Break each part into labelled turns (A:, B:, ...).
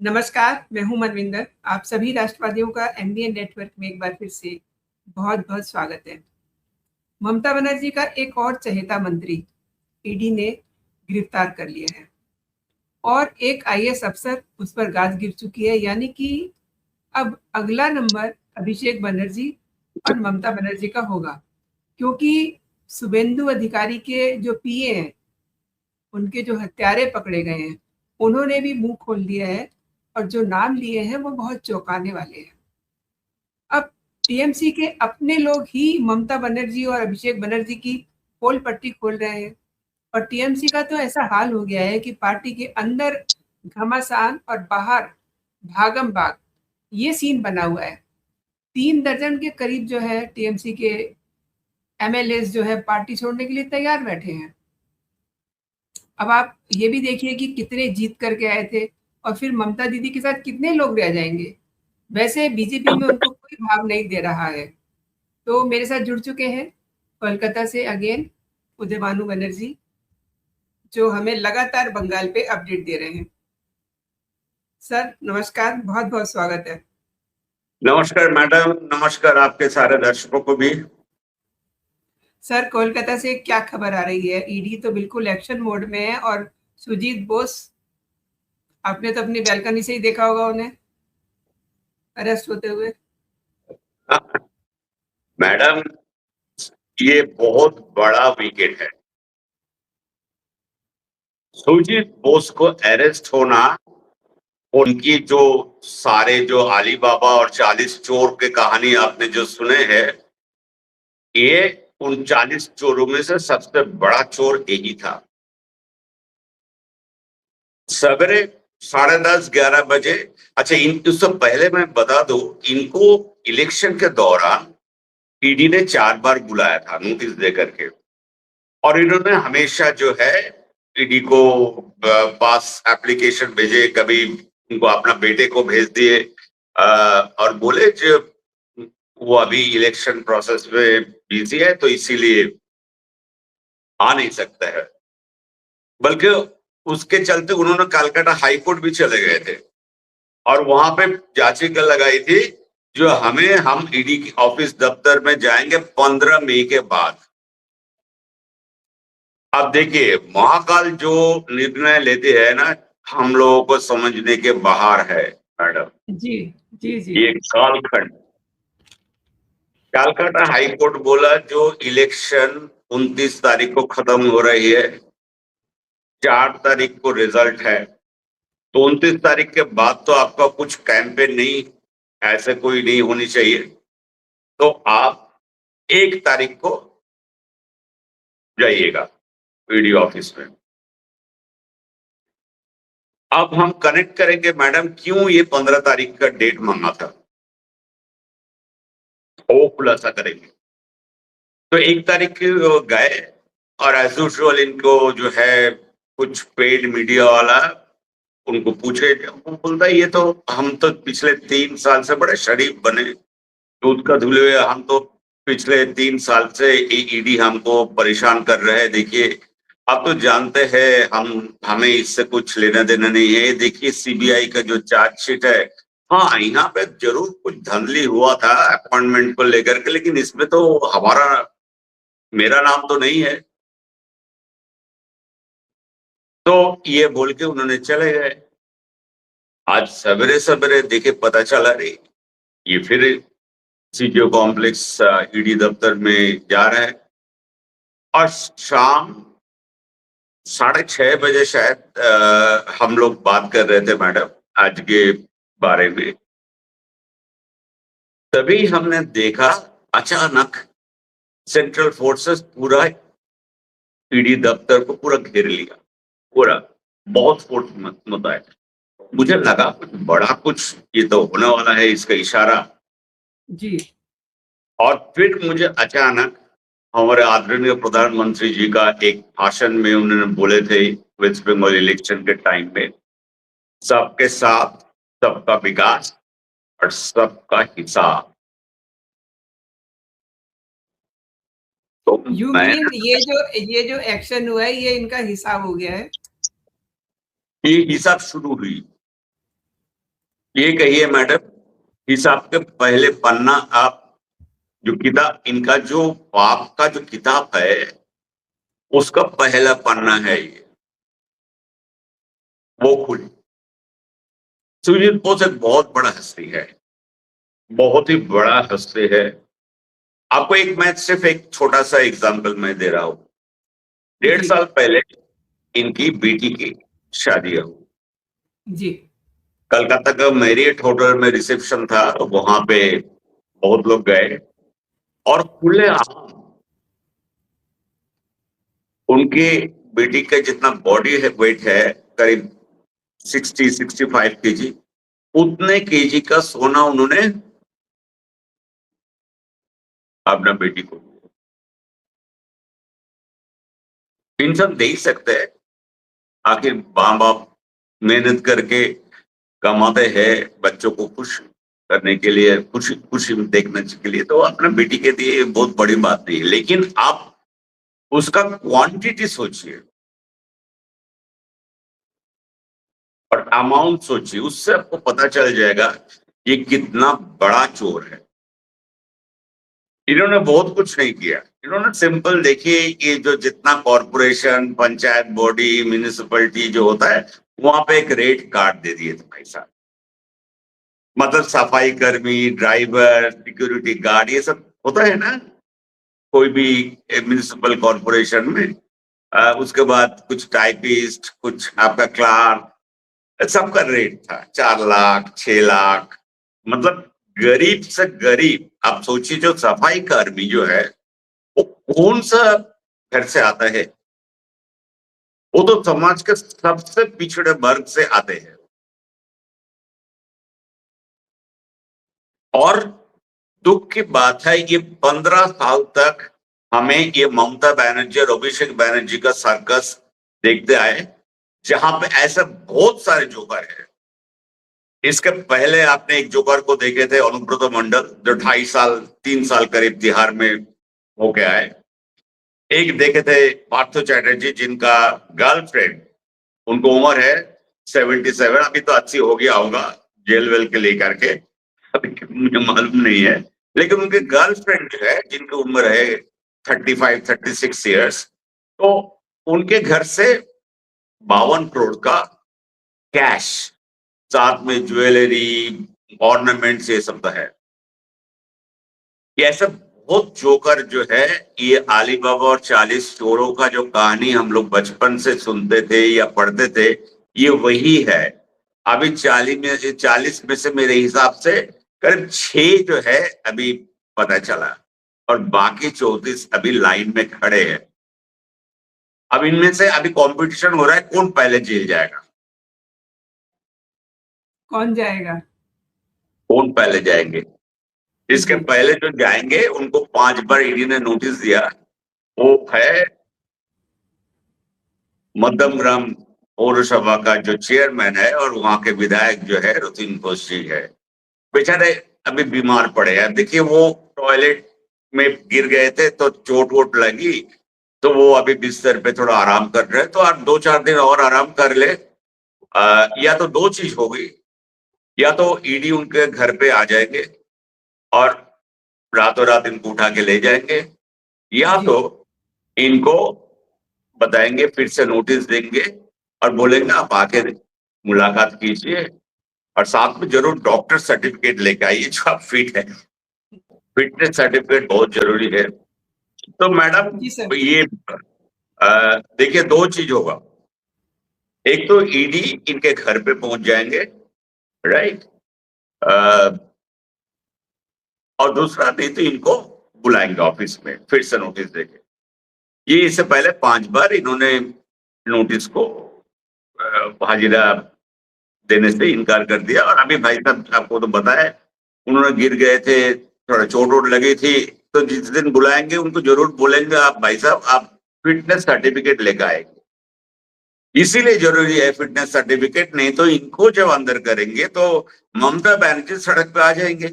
A: नमस्कार, मैं हूँ मनविंदर। आप सभी राष्ट्रवादियों का एमबीएन नेटवर्क में एक बार फिर से बहुत-बहुत स्वागत है। ममता बनर्जी का एक और चहेता मंत्री ईडी ने गिरफ्तार कर लिया है और एक आईएएस अफसर उस पर गाज गिर चुकी है, यानी कि अब अगला नंबर अभिषेक बनर्जी और ममता बनर्जी का होगा, क्योंकि शुभेंदु अधिकारी के जो पीए हैं, उनके जो हत्यारे पकड़े गए हैं, उन्होंने भी मुँह खोल दिया है और जो नाम लिए हैं वो बहुत चौंकाने वाले हैं। अब टीएमसी के अपने लोग ही ममता बनर्जी और अभिषेक बनर्जी की पोल पट्टी खोल रहे हैं और टीएमसी का तो ऐसा हाल हो गया है कि पार्टी के अंदर घमासान और बाहर भागम भाग ये सीन बना हुआ है। 3 दर्जन के करीब जो है टीएमसी के एमएलएस जो है पार्टी छोड़ने के लिए तैयार बैठे हैं। अब आप ये भी देखिए कि कितने जीत करके आए थे और फिर ममता दीदी के साथ कितने लोग रह जाएंगे। वैसे बीजेपी में उनको कोई भाव नहीं दे रहा है। तो मेरे साथ जुड़ चुके हैं कोलकाता से अगेन उदयभानु बनर्जी, जो हमें लगातार बंगाल पे अपडेट दे रहे हैं। सर नमस्कार, बहुत बहुत स्वागत है।
B: नमस्कार मैडम, नमस्कार आपके सारे दर्शकों को भी।
A: सर कोलकाता से क्या खबर आ रही है? ईडी तो बिल्कुल एक्शन मोड में है और सुजीत बोस, आपने तो अपनी बैल्कनी से ही देखा होगा उन्हें अरेस्ट होते हुए।
B: मैडम, ये बहुत बड़ा विकेट है। सुजीत बोस को अरेस्ट होना, उनकी जो सारे जो अली बाबा और 40 चोर के कहानी आपने जो सुने हैं, ये उन 40 चोरों में से सबसे बड़ा चोर यही था। सवेरे 10:30-11 बजे, अच्छा उससे पहले मैं बता दूं, इनको इलेक्शन के दौरान ईडी ने 4 बार बुलाया था नोटिस दे करके, और इन्होंने हमेशा जो है ईडी को पास एप्लीकेशन भेजे, कभी उनको अपना बेटे को भेज दिए और बोले जो वो अभी इलेक्शन प्रोसेस में बिजी है तो इसीलिए आ नहीं सकता है। बल्कि उसके चलते उन्होंने कलकत्ता हाई कोर्ट भी चले गए थे और वहां पे याचिका लगाई थी जो हम ईडी की ऑफिस दफ्तर में जाएंगे 15 मई के बाद। अब देखिए, महाकाल जो निर्णय लेते हैं ना, हम लोगों को समझने के बाहर है मैडम।
A: जी जी जी।
B: ये कालखंड, कलकत्ता हाई कोर्ट बोला जो इलेक्शन 29 तारीख को खत्म हो रही है, 4 तारीख को रिजल्ट है, तो 29 तारीख के बाद तो आपका कुछ कैंपेन नहीं, ऐसे कोई नहीं होनी चाहिए, तो आप 1 तारीख को जाइएगा ईडी ऑफिस में। अब हम कनेक्ट करेंगे मैडम, क्यों ये 15 तारीख का डेट मांगा था, वो खुलासा करेंगे। तो 1 तारीख को गए और एज यूजुअल इनको जो है कुछ पेड मीडिया वाला उनको पूछे, वो बोलता है ये तो हम तो पिछले 3 साल से बड़े शरीफ बने, दूध का धुले हुए, हम तो पिछले 3 साल से ईडी हमको परेशान कर रहे हैं। देखिए, आप तो जानते हैं हमें इससे कुछ लेना देना नहीं है। देखिए सीबीआई का जो चार्जशीट है, हाँ यहाँ पे जरूर कुछ धांधली हुआ था अपॉइंटमेंट को लेकर के, लेकिन इसमें तो मेरा नाम तो नहीं है। तो ये बोल के उन्होंने चले गए। आज सवेरे सवेरे देखे पता चला रे, ये फिर सीजीओ कॉम्प्लेक्स ईडी दफ्तर में जा रहे हैं और शाम 6:30 बजे शायद हम लोग बात कर रहे थे मैडम आज के बारे में, तभी हमने देखा अचानक सेंट्रल फोर्सेस पूरा ईडी दफ्तर को पूरा घेर लिया, पूरा बहुत फोर्स मुतायन। मुझे लगा कुछ ये तो होने वाला है, इसका इशारा
A: जी।
B: और फिर मुझे अचानक हमारे आदरणीय प्रधानमंत्री जी का एक भाषण में उन्होंने बोले थे वेस्ट बंगाल इलेक्शन के टाइम में, सबके साथ सबका विकास और सबका हिसाब। तो
A: यू मीन ये जो एक्शन हुआ है ये इनका हिसाब हो गया है?
B: ये हिसाब शुरू हुई ये कहिए मैडम, इस आपके पहले पन्ना, आप जो किताब, इनका जो पाप का जो किताब है उसका पहला पन्ना है ये, वो खुली। सुजीत बोस एक बहुत बड़ा हस्ती है, बहुत ही बड़ा हस्ती है। आपको मैं सिर्फ एक छोटा सा एग्जांपल मैं दे रहा हूं। 1.5
A: जी
B: साल पहले इनकी बेटी की शादी हुई।
A: जी
B: कलकत्ता का मैरियट होटल में रिसेप्शन था, तो वहां पे बहुत लोग गए और खुलेआम उनकी बेटी का जितना बॉडी है, वेट है करीब 60-65 kg, उतने केजी का सोना उन्होंने अपना बेटी को दिया। इंसान देख सकते हैं, आखिर माँ बाप मेहनत करके कमाते हैं बच्चों को खुश करने के लिए, खुशी खुशी देखने के लिए, तो अपना बेटी के लिए बहुत बड़ी बात नहीं है। लेकिन आप उसका क्वांटिटी सोचिए और अमाउंट सोचिए, उससे आपको पता चल जाएगा ये कितना बड़ा चोर है। इन्होंने बहुत कुछ नहीं किया। इन्होंने सिंपल, देखिए, ये जो जितना कॉरपोरेशन, पंचायत बॉडी, म्यूनिसिपैलिटी जो होता है, वहां पे एक रेट कार्ड दे दिए थे भाई साहब। मतलब सफाई कर्मी, ड्राइवर, सिक्योरिटी गार्ड, ये सब होता है ना कोई भी म्यूनिसिपल कॉरपोरेशन में। उसके बाद कुछ टाइपिस्ट, कुछ आपका क्लार्क, सबका रेट था 4 लाख, 6 लाख। मतलब गरीब से गरीब, आप सोचिए, जो सफाई कर्मी जो है वो कौन सा घर से आता है? वो तो समाज के सबसे पिछड़े वर्ग से आते हैं। और दुख की बात है, ये 15 साल तक हमें ये ममता बनर्जी और अभिषेक बनर्जी का सर्कस देखते आए, जहां पे ऐसे बहुत सारे जोकर हैं। इसके पहले आपने एक जोकर को देखे थे, अनुब्रत मंडल, जो 2.5 साल 3 साल करीब तिहाड़ में होके आए। एक देखे थे पार्थो चैटर्जी, जिनका गर्लफ्रेंड, उनको उम्र है 77, अभी तो 80 हो गया होगा जेल वेल के लेकर के, अभी मुझे मालूम नहीं है। लेकिन उनके गर्लफ्रेंड जो है, जिनकी उम्र है 35-36 ईयर्स, तो उनके घर से 52 करोड़ का कैश, साथ में ज्वेलरी, ऑर्नामेंट्स, ये सब है। ये ऐसा बहुत जोकर जो है, ये अली बाबा और 40 चोरों का जो कहानी हम लोग बचपन से सुनते थे या पढ़ते थे, ये वही है। अभी 40 में से मेरे हिसाब से करीब 6 जो है अभी पता चला, और बाकी 34 अभी लाइन में खड़े हैं। अब इनमें से अभी कंपटीशन हो रहा है, कौन पहले जेल जाएगा,
A: कौन जाएगा?
B: कौन पहले जाएंगे। इसके
A: जी
B: पहले जो जाएंगे उनको 5 बार ईडी ने नोटिस दिया। वो है मध्यमग्राम पौरसभा का जो चेयरमैन है, और वहां के विधायक जो है रतिन घोष जी है। बेचारे अभी बीमार पड़े हैं। देखिए, वो टॉयलेट में गिर गए थे तो चोट वोट लगी, तो वो अभी बिस्तर पे थोड़ा आराम कर रहे हैं। तो आप 2-4 दिन और आराम कर ले। या तो दो चीज होगी, या तो ईडी उनके घर पे आ जाएंगे और रातों रात इनको उठा के ले जाएंगे, या
A: जी
B: तो इनको बताएंगे, फिर से नोटिस देंगे और बोलेंगे आप आके मुलाकात कीजिए, और साथ में जरूर डॉक्टर सर्टिफिकेट लेके आइए जो आप फिट है। फिटनेस सर्टिफिकेट बहुत जरूरी है। तो मैडम,
A: जी सर।
B: ये देखिए, दो चीज होगा। एक तो ईडी इनके घर पे पहुंच जाएंगे, राइट, और दूसरा नहीं तो इनको बुलाएंगे ऑफिस में, फिर से नोटिस देंगे। ये इससे पहले 5 बार इन्होंने नोटिस को हाजिरा देने से इनकार कर दिया। और अभी भाई साहब आपको तो बताया, उन्होंने गिर गए थे, थोड़ा चोट वोट लगी थी, तो जिस दिन बुलाएंगे उनको जरूर बोलेंगे आप भाई साहब आप फिटनेस सर्टिफिकेट लेकर आएंगे। इसीलिए जरूरी है फिटनेस सर्टिफिकेट, नहीं तो इनको जब अंदर करेंगे तो ममता बनर्जी सड़क पे आ जाएंगे,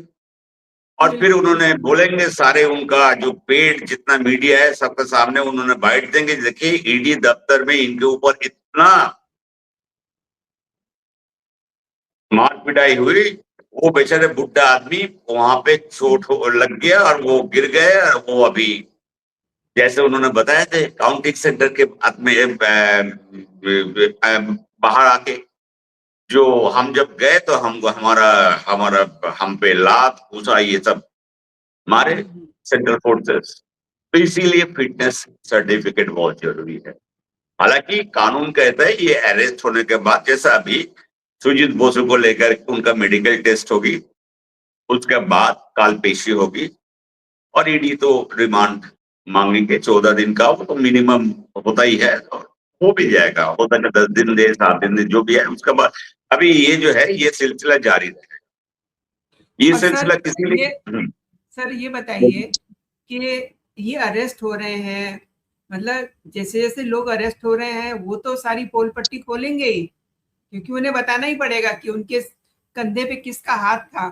B: और फिर
A: बिल्कुल
B: उन्होंने बोलेंगे, सारे उनका जो पेट जितना मीडिया है सबके सामने उन्होंने बाइट देंगे, देखिए ईडी दफ्तर में इनके ऊपर इतना मार पिटाई हुई, वो बेचारे बुड्ढा आदमी वहां पे चोट लग गया और वो गिर गए, और वो अभी जैसे उन्होंने बताया थे काउंटिंग सेंटर के बाहर आके, जो हम जब गए तो हम हमारा हमारा हम पे लात घूसा ये सब मारे सेंट्रल फोर्सेस। तो इसीलिए फिटनेस सर्टिफिकेट बहुत जरूरी है। हालांकि कानून कहता है ये अरेस्ट होने के बाद, जैसा अभी सुजीत बोसु को लेकर उनका मेडिकल टेस्ट होगी, उसके बाद काल पेशी होगी, और ईडी तो रिमांड मांगेंगे 14 दिन का, वो तो मिनिमम होता ही है, हो भी जाएगा, होता है 10 दिन दे 7 दिन दे जो भी है, उसके बाद अभी ये जो है ये सिलसिला जारी रहेगा। ये
A: और
B: सिलसिला किसी लिए
A: सर ये बताइए कि ये अरेस्ट हो रहे हैं, मतलब जैसे जैसे लोग अरेस्ट हो रहे हैं वो तो सारी पोल पट्टी खोलेंगे ही, क्योंकि उन्हें बताना ही पड़ेगा कि उनके कंधे पे किसका हाथ था,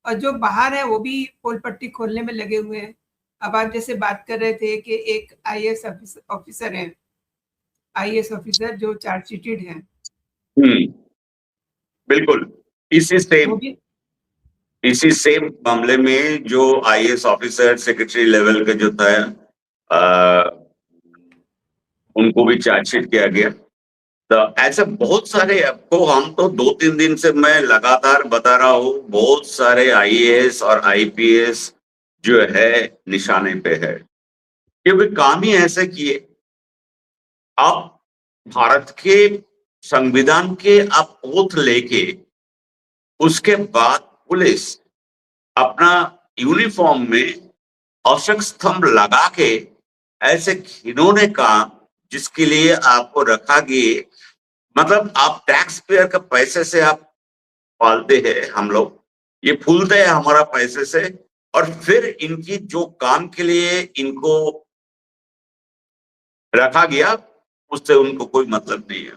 A: और जो बाहर है वो भी पोल पट्टी खोलने में लगे हुए हैं। अब आप जैसे बात कर रहे थे कि एक आईएएस ऑफिसर है, आईएएस ऑफिसर जो चार्जशीटेड है,
B: बिल्कुल
A: वो भी
B: इसी सेम मामले में जो आईएएस ऑफिसर सेक्रेटरी लेवल के जो था, उनको भी चार्जशीट किया गया। तो ऐसे बहुत सारे, आपको हम तो 2-3 दिन से मैं लगातार बता रहा हूँ, बहुत सारे आईएएस और आईपीएस जो है निशाने पे है, क्योंकि काम ही ऐसे किए। आप भारत के संविधान के आप ओथ लेके उसके बाद पुलिस अपना यूनिफॉर्म में अशोक स्तंभ लगा के ऐसे घिनौने काम, जिसके लिए आपको रखा गया, मतलब आप टैक्स पेयर का पैसे से आप पालते हैं, हम लोग ये फूलते हैं हमारा पैसे से, और फिर इनकी जो काम के लिए इनको रखा गया उससे उनको कोई मतलब नहीं है।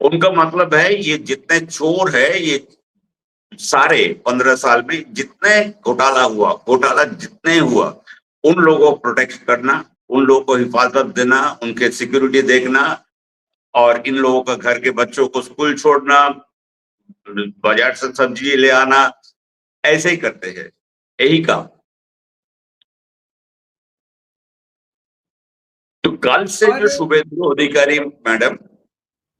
B: उनका मतलब है ये जितने चोर है, ये सारे 15 साल में जितने घोटाला जितने हुआ, उन लोगों को प्रोटेक्ट करना, उन लोगों को हिफाजत देना, उनके सिक्योरिटी देखना, और इन लोगों का घर के बच्चों को स्कूल छोड़ना, बाजार से सब्जी ले आना, ऐसे ही करते हैं, यही काम। तो कल से जो शुभेंदु अधिकारी मैडम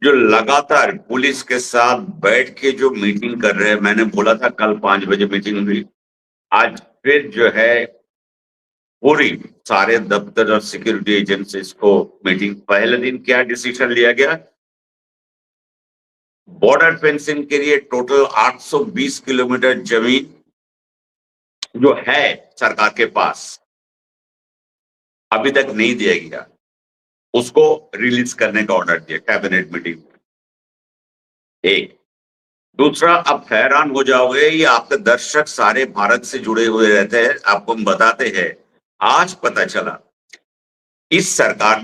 B: जो लगातार पुलिस के साथ बैठ के जो मीटिंग कर रहे हैं, मैंने बोला था कल 5 बजे मीटिंग हुई, आज फिर जो है पूरी सारे दफ्तर और सिक्योरिटी एजेंसीज को मीटिंग। पहले दिन क्या डिसीजन लिया गया, बॉर्डर फेंसिंग के लिए टोटल 820 किलोमीटर जमीन जो है सरकार के पास अभी तक नहीं दिया गया, उसको रिलीज करने का ऑर्डर दिया कैबिनेट मीटिंग में। एक दूसरा, आप हैरान हो जाओगे, ये आपके दर्शक सारे भारत से जुड़े हुए रहते हैं, आपको हम बताते हैं, आज पता चला इस सरकार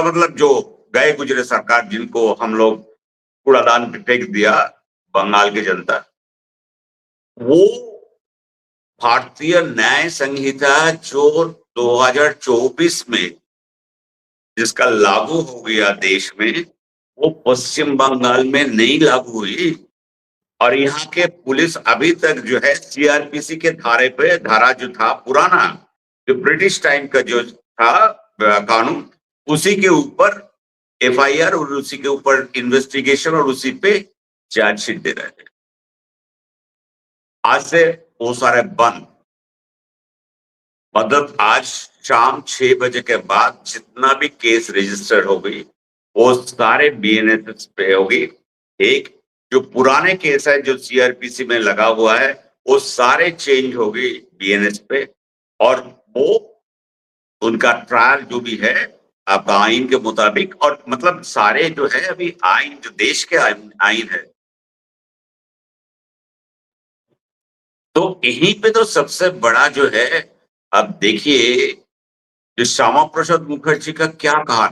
B: मतलब जो गए गुजरे सरकार, जिनको हम लोग कूड़ादान पे फेंक दिया बंगाल की जनता, वो भारतीय न्याय संहिता जो 2024 में जिसका लागू हो गया देश में, वो पश्चिम बंगाल में नहीं लागू हुई, और यहाँ के पुलिस अभी तक जो है सीआरपीसी के धारा जो था पुराना, जो ब्रिटिश टाइम का जो था कानून, उसी के ऊपर एफआईआर और उसी के ऊपर इन्वेस्टिगेशन और उसी पे चार्जशीट दे रहे थे। आज से वो सारे बंद, मतलब आज शाम 6 बजे के बाद जितना भी केस रजिस्टर हो गई वो सारे बीएनएस पे होगी। एक जो पुराने केस है जो सीआरपीसी में लगा हुआ है वो सारे चेंज हो गई बीएनएस पे, और वो उनका ट्रायल जो भी है आपका आइन के मुताबिक, और मतलब सारे जो है अभी आइन जो देश के आइन है, तो यहीं पे तो सबसे बड़ा जो है, अब देखिए जो श्यामा प्रसाद मुखर्जी का क्या कहा,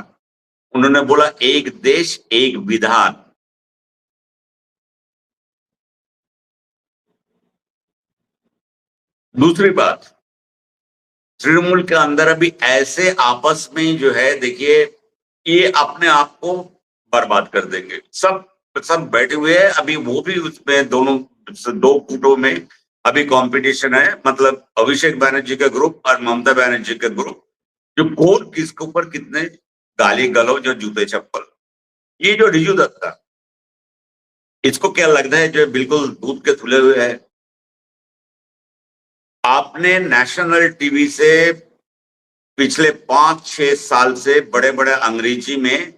B: उन्होंने बोला एक देश एक विधान। दूसरी बात, तृणमूल के अंदर अभी ऐसे आपस में जो है, देखिए ये अपने आप को बर्बाद कर देंगे सब, सब बैठे हुए हैं, अभी वो भी उसमें दोनों दो गुटों में अभी कंपटीशन है, मतलब अभिषेक बनर्जी का ग्रुप और ममता बनर्जी का ग्रुप, जो कौन किसके ऊपर कितने गाली गलौज और जूते चप्पल। ये जो रिजू दत्ता, इसको क्या लगता है जो बिल्कुल दूध के धुले हुए है। आपने नेशनल टीवी से पिछले 5-6 साल से बड़े बड़े अंग्रेजी में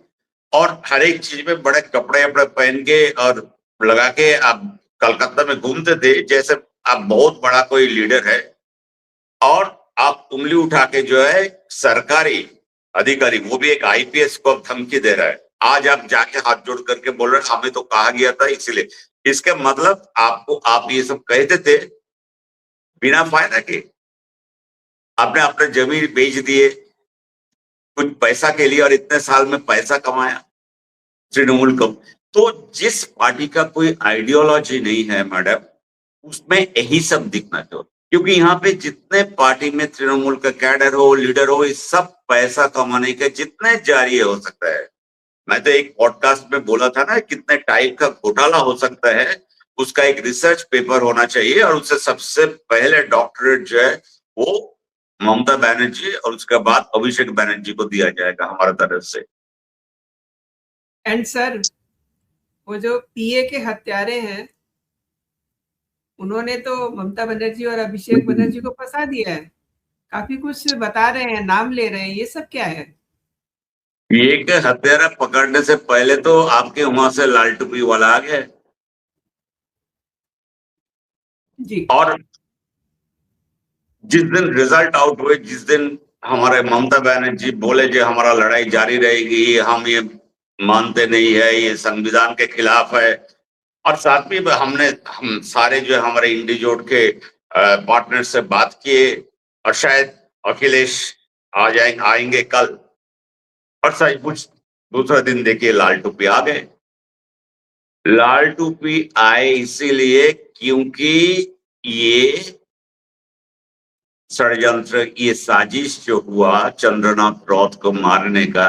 B: और हर एक चीज में बड़े कपड़े वपड़े पहन के और लगा के आप कलकत्ता में घूमते थे जैसे आप बहुत बड़ा कोई लीडर है, और आप उंगली उठा के जो है सरकारी अधिकारी, वो भी एक आईपीएस को धमकी दे रहा है। आज आप जाके हाथ जोड़ करके बोल रहे हैं हमें तो कहा गया था इसलिए। इसके मतलब आपको आप ये सब कहते थे बिना फायदा के। आपने अपने जमीन बेच दिए कुछ पैसा के लिए और इतने साल में पैसा कमाया तृणमूल को। तो जिस पार्टी का कोई आइडियोलॉजी नहीं है मैडम, उसमें यही सब दिखना चाहिए, क्योंकि यहाँ पे जितने पार्टी में तृणमूल का कैडर हो, लीडर हो, ये सब पैसा कमाने के जितने जारी हो सकता है। मैं तो एक पॉडकास्ट में बोला था ना, कितने टाइप का घोटाला हो सकता है, उसका एक रिसर्च पेपर होना चाहिए, और उससे सबसे पहले डॉक्टरेट जो है वो ममता बनर्जी और उसके बाद अभिषेक बनर्जी को दिया जाएगा हमारे तरफ से।
A: एंड सर, वो जो पीए के हत्यारे हैं, उन्होंने तो ममता बनर्जी और अभिषेक बनर्जी को फंसा दिया है। काफी कुछ बता रहे हैं, नाम ले रहे हैं, ये सब क्या है?
B: ये के हत्यारा पकड़ने से पहले तो आपके वहां से लाल टोपी वाला आ गया,
A: जी
B: और जिस दिन रिजल्ट आउट हुए, जिस दिन हमारे ममता बनर्जी बोले जो हमारा लड़ाई जारी रहेगी, हम ये मानते नहीं है, ये संविधान के खिलाफ है, और साथ में हम सारे जो हमारे इंडिजोट के पार्टनर से बात किए, और शायद अखिलेश आएंगे कल, और सचमुच दूसरा दिन देखिए लाल टोपी आ गए। लाल टोपी आए इसीलिए क्योंकि ये षड्यंत्र, ये साजिश जो हुआ चंद्रनाथ रौत को मारने का,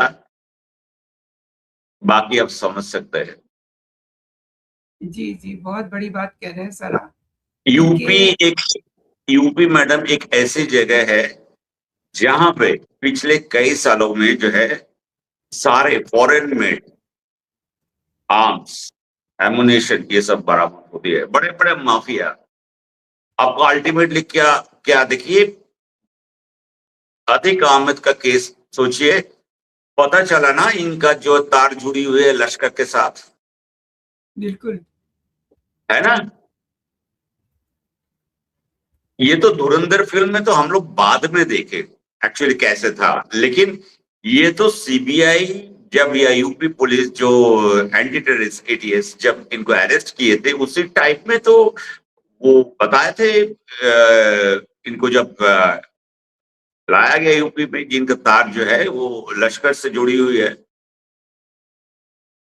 B: बाकी आप समझ सकते हैं।
A: जी जी, बहुत बड़ी बात कह रहे हैं सर आप।
B: यूपी
A: कि
B: एक यूपी मैडम एक ऐसी जगह है जहां पे पिछले कई सालों में जो है सारे फॉरेन मेड आर्म्स, एमुनेशन, ये सब बरामद होती है, बड़े बड़े माफिया। आपको अल्टीमेटली क्या क्या देखिए, अतिक अहमद का केस सोचिए, पता चला ना इनका जो तार जुड़ी हुई है लश्कर के साथ,
A: बिल्कुल
B: है ना। ये तो धुरंधर फिल्म में तो हम लोग बाद में देखे एक्चुअली कैसे था, लेकिन ये तो सीबीआई जब या यूपी पुलिस जो एंटी टेररिस्ट एटीएस जब इनको अरेस्ट किए थे उसी टाइप में तो वो बताए थे, इनको जब लाया गया यूपी में, जिनका तार जो है वो लश्कर से जुड़ी हुई है।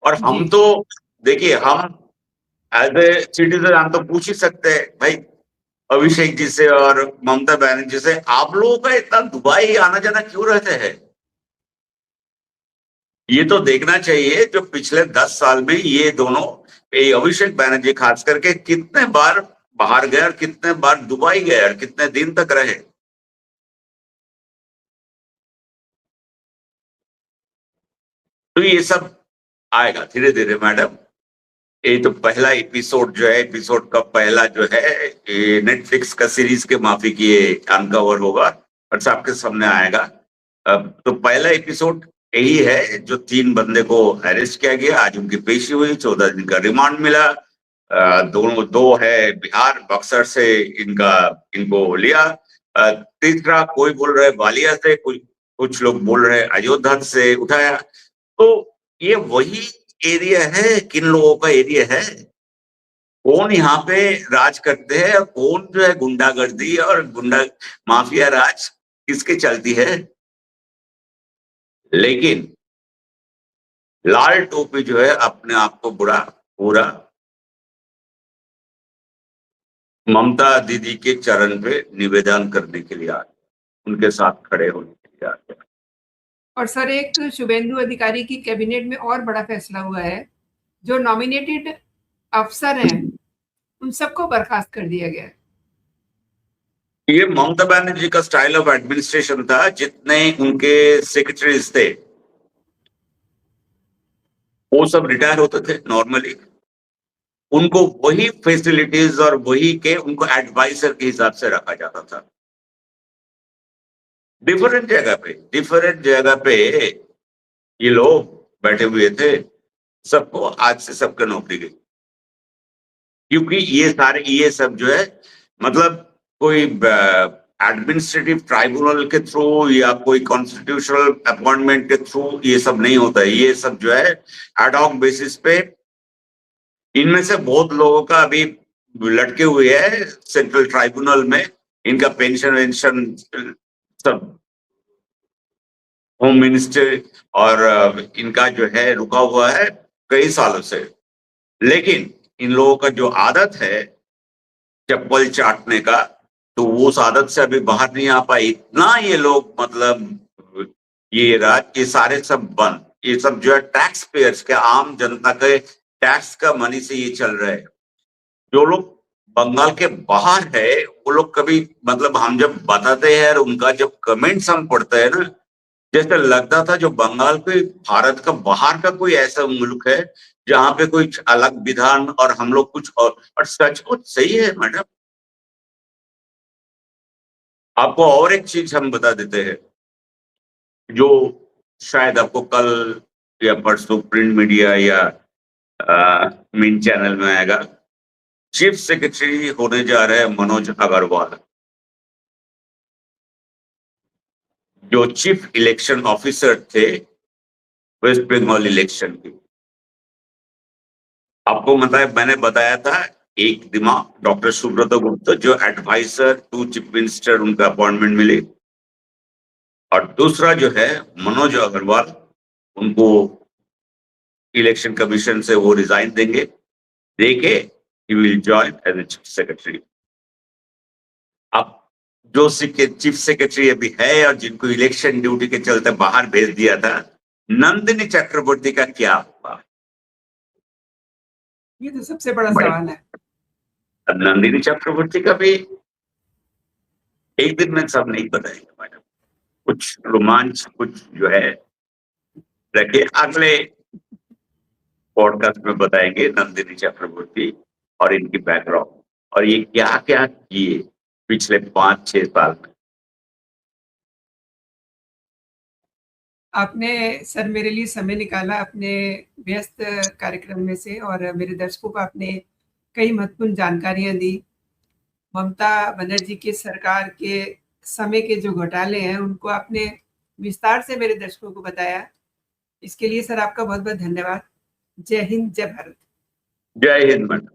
B: और
A: जी
B: हम तो देखिए, हम एज ए सिटीजन हम तो पूछ ही सकते हैं भाई अभिषेक जी से और ममता बनर्जी से, आप लोगों का इतना दुबई आना जाना क्यों रहते हैं। ये तो देखना चाहिए जो पिछले 10 साल में ये दोनों, ये अभिषेक बनर्जी खास करके कितने बार बाहर गए और कितने बार दुबई गए और कितने दिन तक रहे। तो ये सब आएगा धीरे धीरे मैडम। ये तो पहला एपिसोड जो है, एपिसोड का पहला जो है ये नेटफ्लिक्स का सीरीज के माफी की ये अनकवर होगा और सबके सामने आएगा। अब तो पहला एपिसोड यही है, जो 3 बंदे को अरेस्ट किया गया, आज उनकी पेशी हुई, 14 दिन का रिमांड मिला। दोनों दो है बिहार बक्सर से, इनको लिया। तीसरा कोई बोल रहे ग्वालियर से, कुछ लोग बोल रहे अयोध्या से उठाया। तो ये वही एरिया है, किन लोगों का एरिया है, कौन यहाँ पे राज करते हैं और कौन जो है गुंडागर्दी और गुंडा माफिया राज किसके चलती है। लेकिन लाल टोपी जो है अपने आप को बुरा पूरा ममता दीदी के चरण पे निवेदन करने के लिए आ गया, उनके साथ खड़े होने के लिए आ गया।
A: और सर, एक शुभेंदु अधिकारी की कैबिनेट में और बड़ा फैसला हुआ है, जो नॉमिनेटेड अफसर हैं उन सबको बर्खास्त कर दिया गया है।
B: ये ममता बनर्जी का स्टाइल ऑफ एडमिनिस्ट्रेशन था। जितने उनके सेक्रेटरीज थे वो सब रिटायर होते थे नॉर्मली, उनको वही फैसिलिटीज और वही के उनको एडवाइजर के हिसाब से रखा जाता था। डिफरेंट जगह पे ये लोग बैठे हुए थे, सबको आज से सबका नौकरी गई, क्योंकि ये सब जो है मतलब कोई एडमिनिस्ट्रेटिव ट्राइब्यूनल के थ्रू या कोई कॉन्स्टिट्यूशनल अपॉइंटमेंट के थ्रू ये सब नहीं होता है। ये सब जो है एड हॉक बेसिस पे, इनमें से बहुत लोगों का अभी लटके हुए है सेंट्रल ट्राइब्यूनल में, इनका पेंशन वेंशन सब होम मिनिस्टर और इनका जो है रुका हुआ है कई सालों से। लेकिन इन लोगों का जो आदत है चप्पल चाटने का, तो वो उस आदत से अभी बाहर नहीं आ पाए। इतना ये लोग मतलब ये सारे सब बंद, ये सब जो है टैक्स पेयर्स के, आम जनता के टैक्स का मनी से ये चल रहे हैं। जो लोग बंगाल के बाहर है वो लोग कभी मतलब हम जब बताते हैं और उनका जब कमेंट्स हम पढ़ते हैं ना, जैसे लगता था जो बंगाल कोई भारत का बाहर का कोई ऐसा मुल्क है जहां पे कोई अलग विधान और हम लोग कुछ और सच कुछ सही है मैडम। आपको और एक चीज हम बता देते हैं जो शायद आपको कल या परसों प्रिंट मीडिया या मेन चैनल में आएगा। चीफ सेक्रेटरी होने जा रहे हैं मनोज अग्रवाल, जो चीफ इलेक्शन ऑफिसर थे वेस्ट बंगाल इलेक्शन की। आपको मतलब मैंने बताया था एक दिमाग डॉक्टर सुब्रत गुप्ता जो एडवाइजर टू चीफ मिनिस्टर, उनका अपॉइंटमेंट मिली, और दूसरा जो है मनोज अग्रवाल, उनको इलेक्शन कमीशन से वो रिजाइन देंगे, देके ही will join as a chief secretary. अब जो चीफ सेक्रेटरी अभी है और जिनको इलेक्शन ड्यूटी के चलते बाहर भेज दिया था, नंदिनी चक्रवर्ती का क्या हुआ?
A: ये तो सबसे बड़ा सवाल है।
B: अब नंदिनी चक्रवर्ती का भी एक दिन में सब नहीं बताएंगे मैडम, कुछ रोमांच कुछ जो है रखिए, अगले पॉडकास्ट में बताएंगे नंदिनी चक्रवर्ती और इनकी बैकग्राउंड और ये क्या क्या किए पिछले 5-6 साल में।
A: आपने सर मेरे लिए समय निकाला अपने व्यस्त कार्यक्रम में से, और मेरे दर्शकों को आपने कई महत्वपूर्ण जानकारियां दी। ममता बनर्जी की सरकार के समय के जो घोटाले हैं उनको आपने विस्तार से मेरे दर्शकों को बताया। इसके लिए सर आपका बहुत बहुत धन्यवाद। जय हिंद, जय भारत।
B: जय हिंद मैडम।